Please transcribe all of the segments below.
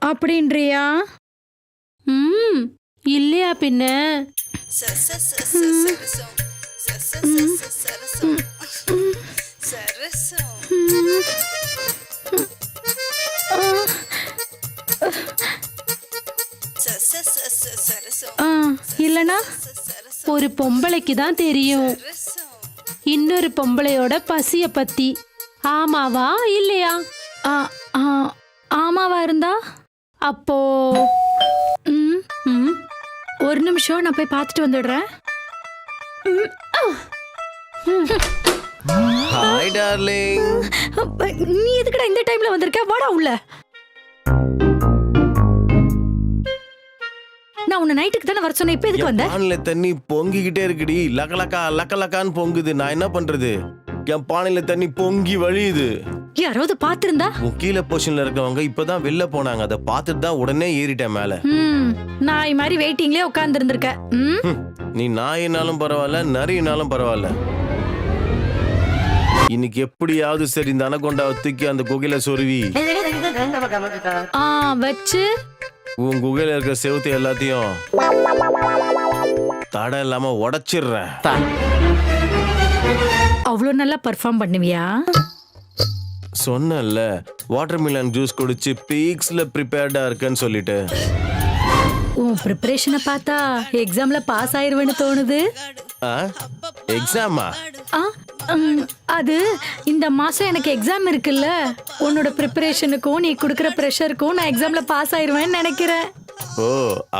அப்படின்றியா? இல்லையா பின்ன? இல்லனா ஒரு பொம்பளைக்கு தான் தெரியும் இன்னொரு பொம்பளையோட பசிய பத்தி. ஆமாவா இல்லையா? ஆமாவா இருந்தா அப்போ ஒரு நிமிஷம் நான் போய் பார்த்துட்டு வந்துடுறேன். Hi darling. நீ எதுக்குடா இந்த டைம்ல வந்திருக்க? வாடா உள்ள. நான் உன்னை நைட்டுக்கு தானே வர சொன்னேன், இப்ப எதுக்கு வந்த? பானையில தண்ணி பொங்கிக்கிட்டே இருக்குடி, லக்கலக்கா லக்கலக்கான்னு பொங்குது. நான் என்ன பண்றது? என் பானையில தண்ணி பொங்கி வழியுது. யாராவது பாத்திருந்தா? கீழே பொசிஷன்ல இருக்கவங்க இப்பதான் வெளில போனாங்க, அதை பார்த்துட்டு தான் உடனே ஏறிட்டேன் மேல. நாய் மாதிரி வெயிட்டிங்லயே உட்கார்ந்து இருந்திருக்க. நீ நாயினாலும் பரவாயில்ல, நரினாலும் பரவாயில்ல. இன்னைக்கு எப்படியாவது சரி இந்த அனகொண்டாவை தூக்கி அந்த குகையில சொருவி வச்சு உன் குகையில இருக்கிற செவுத்து எல்லாத்தையும் தடை இல்லாம உடைச்சிடுறேன். அவ்வளவு நல்லா பெர்ஃபார்ம் பண்ணுவியா? சொன்னல வாட்டர் மிலன் ஜூஸ் குடிச்சு பீக்ஸ்ல ப்ரிப்பேர்டா இருக்கேன்னு சொல்லிட்டு. உன் ப்ரிப்பரேஷனை பார்த்தா எக்ஸாம்ல பாஸ் ஆயிருவேன்னு தோணுது. எக்ஸாமா? அது இந்த மாசம் எனக்கு எக்ஸாம் இருக்குல்ல, உன்னோட ப்ரிப்பரேஷனுக்கும் நீ குடுக்கற பிரஷருக்கும் நான் எக்ஸாம்ல பாஸ் ஆயிருவேன்னு நினைக்கிறேன். ஓ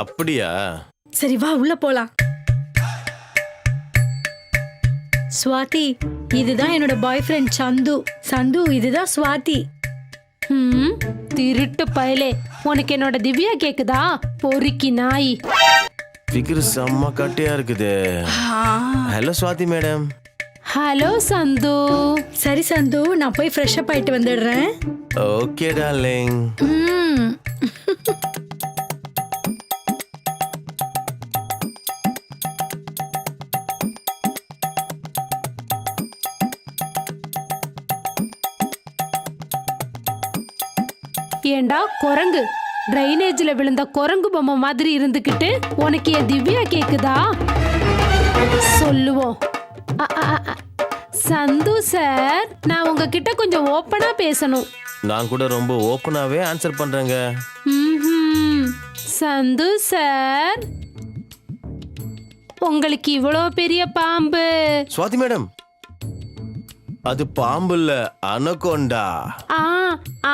அப்படியா? சரி வா உள்ள போலாம். ஸ்வாதி, இதுதான் என்னோட பாய் ஃப்ரெண்ட் சந்து. சந்து, இதுதான் ஸ்வாதி. திருட்டு பயலே, உனக்கு என்னோட திவ்யா கேக்குதா? பொறுக்கி நாய். ஃபிகர் செம்ம கட்டியா இருக்குது. Hello Swathi madam. ஹலோ சந்து. சரி சந்து, நான் போய் ஃப்ரெஷ் அப் ஆயிட்டு வந்துடுறேன். Okay darling. ஏண்டா குரங்கு, டிரைனேஜ்ல விழுந்த குரங்கு பொம்மை மாதிரி இருந்துகிட்டு உனக்கு என் திவ்யா கேக்குதா? சொல்லுவோம். சந்து சார், நான் உங்ககிட்ட கொஞ்சம் ஓப்பனா பேசணும். நான் கூட ரொம்ப ஓப்பனாவே ஆன்சர் பண்றேங்க. சந்து சார், உங்களுக்கு இவ்வளோ பெரிய பாம்பு. ஸ்வாதி மேடம், அது பாம்பு இல்ல, அனகொண்டா.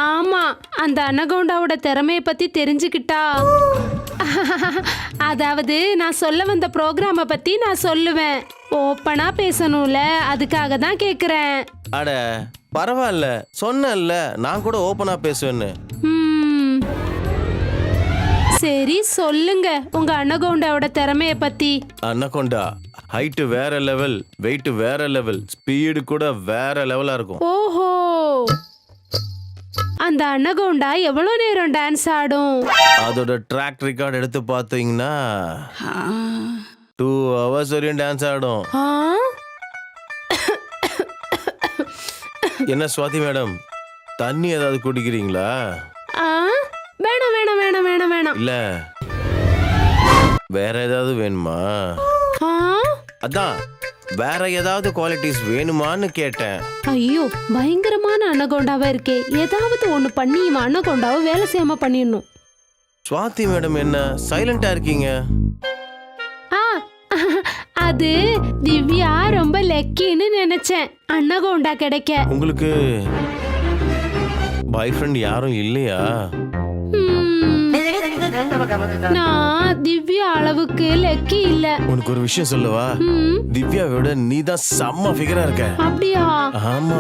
ஆமா, அந்த அனகொண்டாவோட திறமைய பத்தி தெரிஞ்சுக்கிட்டா, அதாவது நான் சொல்ல வந்த ப்ரோக்ராம பத்தி நான் சொல்லுவேன். ஓப்பனா பேசணும்ல, அதுக்காக தான் கேக்குறேன். அட பரவாயில்ல, சொன்னேன்ல நான் கூட ஓப்பனா பேசுவேன்னு. சரி சொல்லுங்க உங்க அனகொண்டாவோட திறமைய பத்தி. அனகொண்டா ஹைட் வேற லெவல், வெயிட் வேற லெவல், ஸ்பீடு கூட வேற லெவலா இருக்கும். ஓஹோ, அந்த அனகொண்டா எவ்வளவு நேரம் டான்ஸ் ஆடும்? அதோட ட்ராக் ரெக்கார்ட் எடுத்து பார்த்தீங்கன்னா 2 hours வரையும் டான்ஸ் ஆடும். என்ன ஸ்வாதி மேடம், தண்ணி ஏதாவது குடிக்கிறீங்களா? வேணாம் வேணாம் வேணாம் வேணாம் வேணாம். இல்ல வேற ஏதாவது வேணுமா? அதான் வேற ஏதாவது குவாலிட்டிஸ் வேணுமான்னு கேட்டேன். ஐயோ, பயங்கரமான அனகொண்டாவா இருக்கே, ஏதாவது ஒண்ணு பண்ணி இவன் அனகொண்டாவை வேலை செய்யாம பண்ணிடணும். ஸ்வாதி மேடம் என்ன சைலண்டா இருக்கீங்க? அது திவ்யா ரொம்ப லக்கின்னு நினைச்சேன் அனகொண்டா கிடைக்க. உங்களுக்கு பாய் ஃப்ரெண்ட் யாரும் இல்லையா? நான் திவ்யா அளவுக்கு லக்கி இல்ல. உனக்கு ஒரு விஷயம் சொல்லவா? திவ்யாவோட நீதான் செம்ம ஃபிகரா இருக்க. அப்படியா? ஆமா.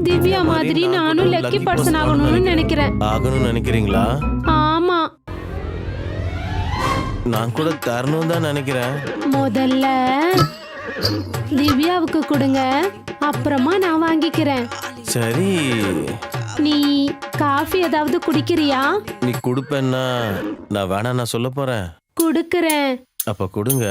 திவ்யா மாதிரி நானும் லக்கி பர்சன் ஆகணும்னு நினைக்கிறேன். ஆகணும்னு நினைக்கிறீங்களா? ஆமா. நான் கூட தரணும் தான் நினைக்கிறேன். முதல்ல திவ்யாவுக்கு கொடுங்க, அப்புறமா நான் வாங்கிக்கிறேன். சரி. நீ காஃபி ஏதாவது குடிக்கிறியா? நீ குடுப்பேன்னா நான் வேணா நான் சொல்ல போறேன். குடுக்கறேன். அப்ப கொடுங்க.